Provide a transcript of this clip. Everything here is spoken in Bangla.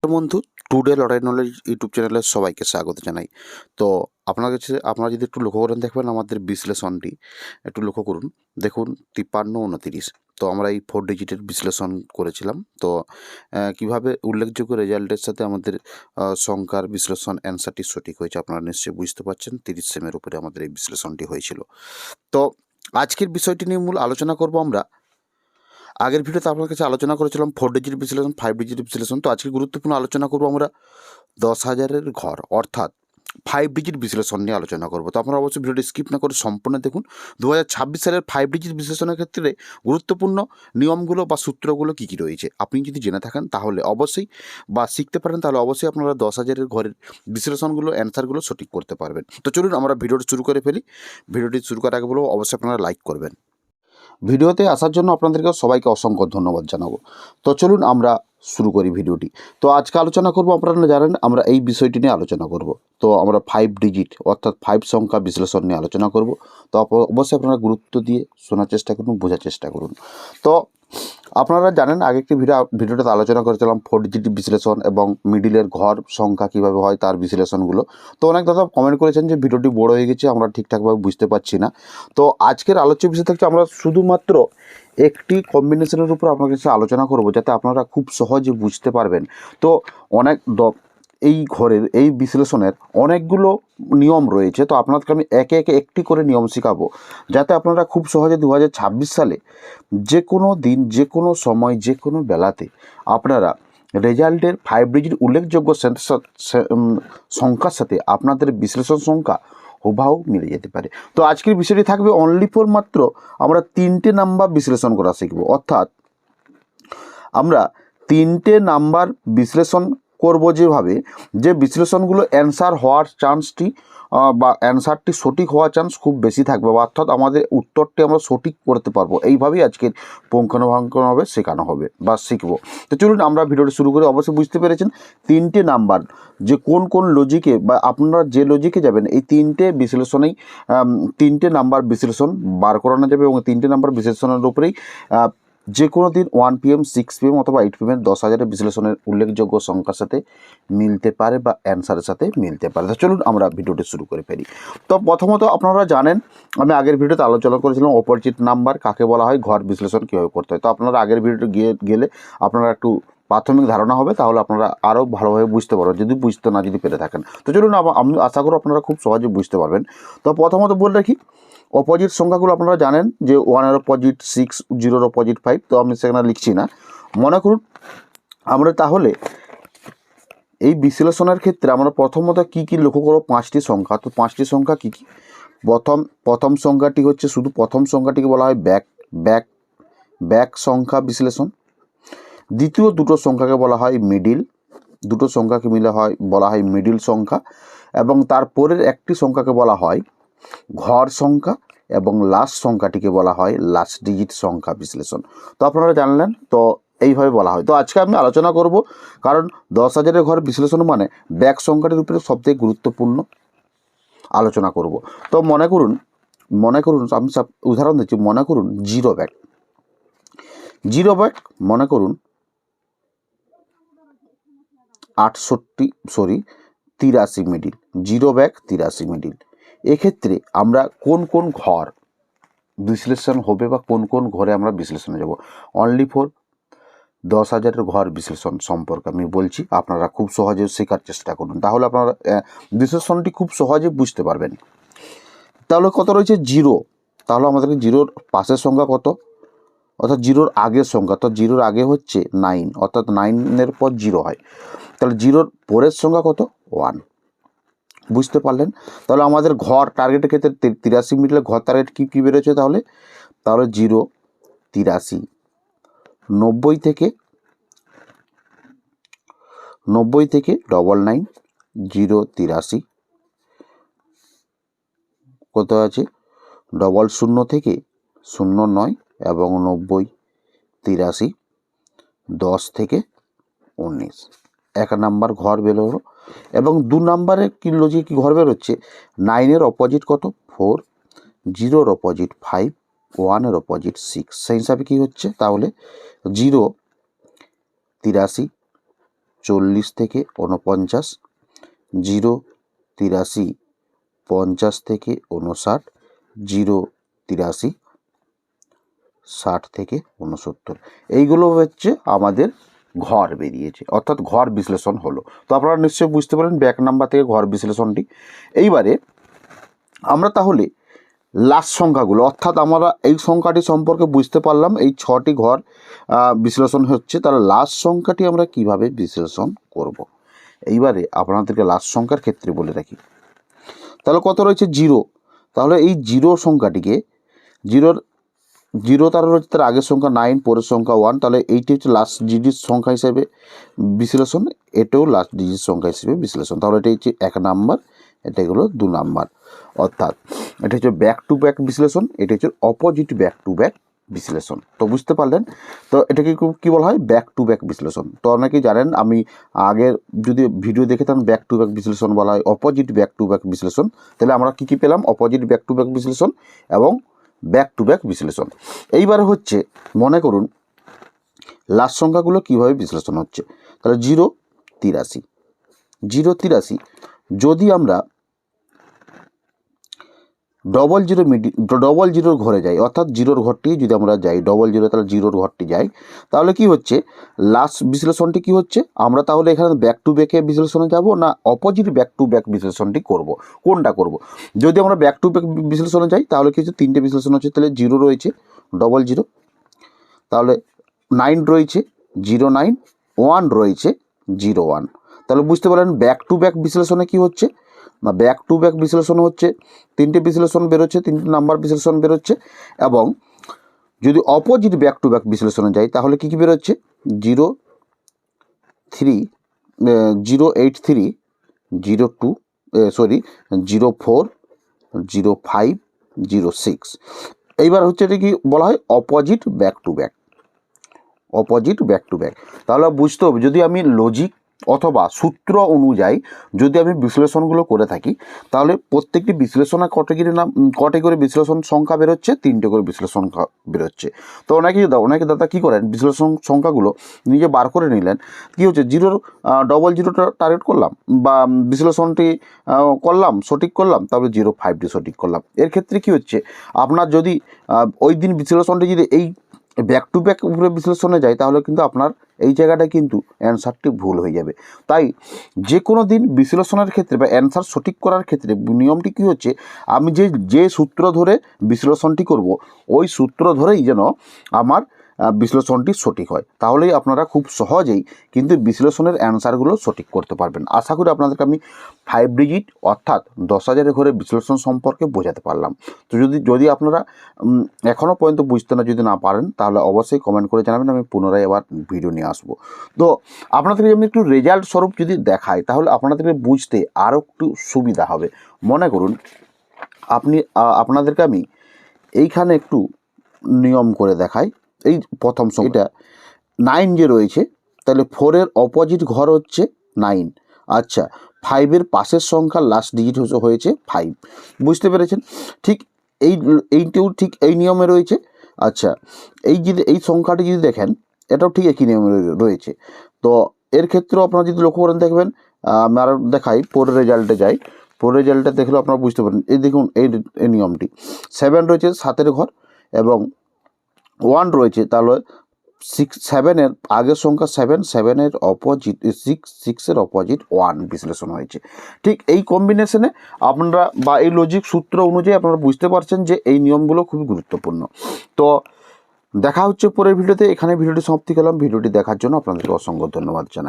বন্ধু, টুডে লড়াই নলেজ ইউটিউব চ্যানেলে সবাইকে স্বাগত জানাই। তো আপনারা যদি একটু লক্ষ্য করেন দেখবেন আমাদের বিশ্লেষণটি একটু লক্ষ্য করুন। দেখুন 53, 29। তো আমরা এই 4 ডিজিটের বিশ্লেষণ করেছিলাম। তো কীভাবে উল্লেখযোগ্য রেজাল্টের সাথে আমাদের সংখ্যার বিশ্লেষণ অ্যান্সারটি সঠিক হয়েছে আপনারা নিশ্চয়ই বুঝতে পারছেন। 30 সেমের উপরে আমাদের এই বিশ্লেষণটি হয়েছিল। তো আজকের বিষয়টি নিয়ে মূল আলোচনা করব আমরা। আগের ভিডিওতে আপনার কাছে আলোচনা করেছিলাম 4 ডিজিট বিশ্লেষণ, 5 ডিজিট বিশ্লেষণ। তো আজকে গুরুত্বপূর্ণ আলোচনা করব আমরা 10,000-এর ঘর অর্থাৎ 5 ডিজিট বিশ্লেষণ নিয়ে আলোচনা করব। তো আপনারা অবশ্যই ভিডিওটি স্কিপ না করে সম্পূর্ণ দেখুন। 2026 সালের 5 ডিজিট বিশ্লেষণের ক্ষেত্রে গুরুত্বপূর্ণ নিয়মগুলো বা সূত্রগুলো কী কী রয়েছে আপনি যদি জেনে থাকেন তাহলে অবশ্যই বা শিখতে পারেন তাহলে অবশ্যই আপনারা 10,000-এর ঘরের বিশ্লেষণগুলো অ্যান্সারগুলো সঠিক করতে পারবেন। তো চলুন আমরা ভিডিওটি শুরু করে ফেলি। ভিডিওটি শুরু করার আগে বলবো অবশ্যই আপনারা লাইক করবেন। ভিডিওতে আসার জন্য আপনাদেরকে সবাইকে অসংখ্য ধন্যবাদ জানাবো। তো চলুন আমরা শুরু করি ভিডিওটি। তো আজকে আলোচনা করব, আপনারা জানেন আমরা এই বিষয়টি নিয়ে আলোচনা করব। তো আমরা 5 ডিজিট অর্থাৎ 5 সংখ্যা বিশ্লেষণ নিয়ে আলোচনা করব। তো অবশ্যই আপনারা গুরুত্ব দিয়ে শোনার চেষ্টা করুন, বোঝার চেষ্টা করুন। তো আপনারা জানেন আগে একটি ভিডিওটাতে আলোচনা করেছিলাম 4 ডিজিট বিশ্লেষণ এবং মিডিলের ঘর সংখ্যা কীভাবে হয় তার বিশ্লেষণগুলো। তো অনেক দাদা কমেন্ট করেছেন যে ভিডিওটি বড় হয়ে গেছে, আমরা ঠিকঠাকভাবে বুঝতে পারছি না। তো আজকের আলোচ্য বিষয় থাকছে আমরা শুধুমাত্র একটি কম্বিনেশনের উপর আপনার কাছে আলোচনা করব যাতে আপনারা খুব সহজে বুঝতে পারবেন। তো অনেক এই ঘরের এই বিশ্লেষণের অনেকগুলো নিয়ম রয়েছে। তো আপনাদেরকে আমি একে একে একটি করে নিয়ম শেখাবো যাতে আপনারা খুব সহজে 2026 সালে যে কোনো দিন, যে কোনো সময়, যে কোনো বেলাতে আপনারা রেজাল্টের 5 ডিজিট উল্লেখযোগ্য সংখ্যার সাথে আপনাদের বিশ্লেষণ সংখ্যা হুবহু মিলে যেতে পারে। তো আজকের বিষয়টি থাকবে অনলি ফর মাত্র আমরা 3টে নাম্বার বিশ্লেষণ করা শিখব। অর্থাৎ আমরা 3টে নাম্বার বিশ্লেষণ করব যেভাবে যে বিশ্লেষণগুলো অ্যান্সার হওয়ার চান্সটি বা অ্যান্সারটি সঠিক হওয়ার চান্স খুব বেশি থাকবে, অর্থাৎ আমাদের উত্তরটি আমরা সঠিক করতে পারবো। এইভাবেই আজকের পুঙ্খানুপুঙ্খভাবে শেখানো হবে বা শিখব। তো চলুন আমরা ভিডিওটি শুরু করে অবশ্যই বুঝতে পেরেছেন 3টে নাম্বার যে কোন কোন লজিকে বা আপনারা যে লজিকে যাবেন এই 3টে বিশ্লেষণেই 3টে নাম্বার বিশ্লেষণ বার করানো যাবে এবং 3টে নাম্বার বিশ্লেষণের উপরেই যে কোনো দিন 1 PM, 6 PM অথবা 8 PM 10,000-এর বিশ্লেষণের উল্লেখযোগ্য সংখ্যার সাথে মিলতে পারে বা অ্যান্সারের সাথে মিলতে পারে। তো চলুন আমরা ভিডিওটি শুরু করে ফেলি। তো প্রথমত আপনারা জানেন আমি আগের ভিডিওতে আলোচনা করেছিলাম অপরিচিত নাম্বার কাকে বলা হয়, ঘর বিশ্লেষণ কীভাবে করতে হয়। তো আপনারা আগের ভিডিওতে গেলে আপনারা একটু প্রাথমিক ধারণা হবে, তাহলে আপনারা আরও ভালোভাবে বুঝতে পারবেন যদি যদি পেরে থাকেন। তো চলুন আমি আশা করি আপনারা খুব সহজে বুঝতে পারবেন। তো প্রথমত বলে রাখি অপোজিট সংখ্যাগুলো আপনারা জানেন যে 1-এর অপোজিট 6, 0-এর অপোজিট 5। তো আমি সেখানে লিখছি না। মনে করুন আমরা তাহলে এই বিশ্লেষণের ক্ষেত্রে আমরা প্রথমত কী কী লক্ষ্য করব, 5টি সংখ্যা। তো 5টি সংখ্যা কী কী? প্রথম সংখ্যাটি হচ্ছে শুধু প্রথম সংখ্যাটিকে বলা হয় ব্যাক সংখ্যা বিশ্লেষণ। দ্বিতীয় দুটো সংখ্যাকে বলা হয় মিডিল, দুটো সংখ্যাকে বলা হয় মিডিল সংখ্যা। এবং তারপরের একটি সংখ্যাকে বলা হয় ঘর সংখ্যা এবং লাস্ট সংখ্যাটিকে বলা হয় লাস্ট ডিজিট সংখ্যা বিশ্লেষণ। তো আপনারা জানলেন, তো এইভাবে বলা হয়। তো আজকে আমি আলোচনা করব কারণ 10,000-এর ঘর বিশ্লেষণ মানে ব্যাক সংখ্যাটির উপরে সবথেকে গুরুত্বপূর্ণ আলোচনা করব। তো মনে করুন আমি উদাহরণ দিচ্ছি। মনে করুন জিরো ব্যাক মনে করুন 83 মিডিল, জিরো ব্যাক 83 মিডিল। এক্ষেত্রে আমরা কোন কোন ঘর বিশ্লেষণ হবে বা কোন কোন ঘরে আমরা বিশ্লেষণে যাব, অনলি ফর 10,000-এর ঘর বিশ্লেষণ সম্পর্কে আমি বলছি। আপনারা খুব সহজে শেখার চেষ্টা করুন, তাহলে আপনারা বিশ্লেষণটি খুব সহজে বুঝতে পারবেন। তাহলে কত রয়েছে? 0। তাহলে আমাদেরকে জিরোর পাশের সংখ্যা কত, অর্থাৎ জিরোর আগের সংখ্যা। তো জিরোর আগে হচ্ছে 9, অর্থাৎ 9-এর পর 0 হয়। তাহলে জিরোর পরের সংখ্যা কত? 1। বুঝতে পারলেন? তাহলে আমাদের ঘর টার্গেটের ক্ষেত্রে 83 মিডিলের ঘর টার্গেট কী বেরোচ্ছে তাহলে 0, 83, 90 থেকে 99, 0, 83 কত আছে? 00 থেকে 09 এবং 90, 83, 10 থেকে 19। 1 নাম্বার ঘর বেরোলো। এবং 2 নাম্বারে কী লজিক কী ঘর বেরোচ্ছে? 9-এর অপোজিট কত? 4, 0-র অপোজিট 5, 1-এর অপোজিট 6। সেই হিসাবে কী হচ্ছে তাহলে 0, 83, 40 থেকে 49, 0 83, 50 থেকে 59, 0 83, 60 থেকে 69। এইগুলো হচ্ছে আমাদের ঘর বেরিয়েছে, অর্থাৎ ঘর বিশ্লেষণ হলো। তো আপনারা নিশ্চয়ই বুঝতে পারেন ব্যাক নাম্বার থেকে ঘর বিশ্লেষণটি। এইবারে আমরা তাহলে লাস্ট সংখ্যাগুলো, অর্থাৎ আমরা এই সংখ্যাটি সম্পর্কে বুঝতে পারলাম এই 6টি ঘর বিশ্লেষণ হচ্ছে, তাহলে লাস্ট সংখ্যাটি আমরা কিভাবে বিশ্লেষণ করব। এইবারে আপনাদেরকে লাস্ট সংখ্যার ক্ষেত্রে বলে রাখি, তাহলে কত রয়েছে 0। তাহলে এই 0 সংখ্যাটিকে, জিরো তার রয়েছে তার আগের সংখ্যা 9, পরের সংখ্যা 1, তাহলে এইটি হচ্ছে লাস্ট ডিজিট সংখ্যা হিসেবে বিশ্লেষণ, এটাও লাস্ট ডিজিট সংখ্যা হিসেবে বিশ্লেষণ। তাহলে এটা হচ্ছে 1 নাম্বার, এটা হলো 2 নাম্বার, অর্থাৎ এটা হচ্ছে ব্যাক টু ব্যাক বিশ্লেষণ, এটা হচ্ছে অপোজিট ব্যাক টু ব্যাক বিশ্লেষণ। তো বুঝতে পারলেন, তো এটাকে কী বলা হয়, ব্যাক টু ব্যাক বিশ্লেষণ। তো অনেকেই জানেন, আমি আগের যদি ভিডিও দেখেতাম ব্যাক টু ব্যাক বিশ্লেষণ বলা হয় অপোজিট ব্যাক টু ব্যাক বিশ্লেষণ। তাহলে আমরা কী পেলাম, অপোজিট ব্যাক টু ব্যাক বিশ্লেষণ এবং ব্যাক টু ব্যাক বিশ্লেষণ। এইবারে হচ্ছে মনে করুন লাস্ট সংখ্যাগুলো কীভাবে বিশ্লেষণ হচ্ছে। তাহলে 0 83, যদি আমরা ডবল জিরোর ঘরে যাই, অর্থাৎ জিরোর ঘরটি যদি আমরা যাই, 00 তাহলে জিরোর ঘরটি যাই, তাহলে কি হচ্ছে লাস্ট বিশ্লেষণটি কি হচ্ছে, আমরা তাহলে এখানে ব্যাক টু ব্যাকে বিশ্লেষণে যাব না অপোজিট ব্যাক টু ব্যাক বিশ্লেষণটি করব, কোনটা করব। যদি আমরা ব্যাক টু ব্যাক বিশ্লেষণে যাই তাহলে কি হচ্ছে 3টে বিশ্লেষণ হচ্ছে, তাহলে 0 রয়েছে 00, তাহলে 9 রয়েছে 09, 1 রয়েছে 01। তাহলে বুঝতে পারেন ব্যাক টু ব্যাক বিশ্লেষণে কি হচ্ছে না, ব্যাক টু ব্যাক বিশ্লেষণ হচ্ছে 3টে বিশ্লেষণ বেরোচ্ছে, 3টে নাম্বার বিশ্লেষণ বেরোচ্ছে। এবং যদি অপোজিট ব্যাক টু ব্যাক বিশ্লেষণে যাই তাহলে কী বেরোচ্ছে, 083, 02, 04, 05, 06। এইবার হচ্ছে এটা কি বলা হয় অপোজিট ব্যাক টু ব্যাক, তাহলে বুঝতে হবে যদি আমি লজিক অথবা সূত্র অনুযায়ী যদি আমি বিশ্লেষণগুলো করে থাকি, তাহলে প্রত্যেকটি বিশ্লেষণের কটি করে বিশ্লেষণ সংখ্যা বেরোচ্ছে, 3টে করে বিশ্লেষণ বেরোচ্ছে। তো অনেকে দাদা কী করেন, বিশ্লেষণ সংখ্যাগুলো নিজে বার করে নিলেন, কী হচ্ছে 00টা টার্গেট করলাম বা বিশ্লেষণটি করলাম সঠিক করলাম, তারপরে 05টি সঠিক করলাম। এর ক্ষেত্রে কী হচ্ছে, আপনার যদি ওই দিন বিশ্লেষণটি যদি এই ব্যাক টু ব্যাক উপরে বিশ্লেষণে যায় তাহলে কিন্তু আপনার এই জায়গাটায় কিন্তু অ্যান্সারটি ভুল হয়ে যাবে। তাই যে কোনো দিন বিশ্লেষণের ক্ষেত্রে বা অ্যান্সার সঠিক করার ক্ষেত্রে নিয়মটি কী হচ্ছে, আমি যে সূত্র ধরে বিশ্লেষণটি করব ওই সূত্র ধরেই যেন আমার বিশ্লেষণটি সঠিক হয়, তাহলেই আপনারা খুব সহজেই কিন্তু বিশ্লেষণের অ্যান্সারগুলো সঠিক করতে পারবেন। আশা করি আপনাদেরকে আমি 5 ডিজিট অর্থাৎ 10,000 ঘরে বিশ্লেষণ সম্পর্কে বোঝাতে পারলাম। তো যদি আপনারা এখনও পর্যন্ত বুঝতে যদি না পারেন তাহলে অবশ্যই কমেন্ট করে জানাবেন, আমি পুনরায় আবার ভিডিও নিয়ে আসবো। তো আপনাদেরকে আমি একটু রেজাল্ট স্বরূপ যদি দেখাই তাহলে আপনাদেরকে বুঝতে আরও একটু সুবিধা হবে। মনে করুন আপনাদেরকে আমি এইখানে একটু নিয়ম করে দেখাই। এই প্রথম এটা 9 যে রয়েছে, তাহলে 4-এর অপোজিট ঘর হচ্ছে 9। আচ্ছা, 5-এর পাশের সংখ্যা লাস্ট ডিজিট হয়েছে 5, বুঝতে পেরেছেন। ঠিক এইটাও ঠিক এই নিয়মে রয়েছে। আচ্ছা, এই সংখ্যাটি যদি দেখেন এটাও ঠিক একই নিয়মে রয়েছে। তো এর ক্ষেত্রেও আপনারা যদি লক্ষ্য করেন দেখবেন, আমি আরও দেখাই, পরের রেজাল্টে যাই, পরের রেজাল্টে দেখলেও আপনারা বুঝতে পারেন। এই দেখুন এই নিয়মটি 7 রয়েছে 7-এর ঘর এবং 1 রয়েছে, তাহলে 7-এর আগের সংখ্যা 7-এর অপোজিট 6-এর অপোজিট 1 বিশ্লেষণ হয়েছে। ঠিক এই কম্বিনেশনে আপনারা বা এই লজিক সূত্র অনুযায়ী আপনারা বুঝতে পারছেন যে এই নিয়মগুলো খুবই গুরুত্বপূর্ণ। তো দেখা হচ্ছে পরের ভিডিওতে। এখানে ভিডিওটি সমাপ্তি করলাম। ভিডিওটি দেখার জন্য আপনাদেরকে অসংখ্য ধন্যবাদ জানাই।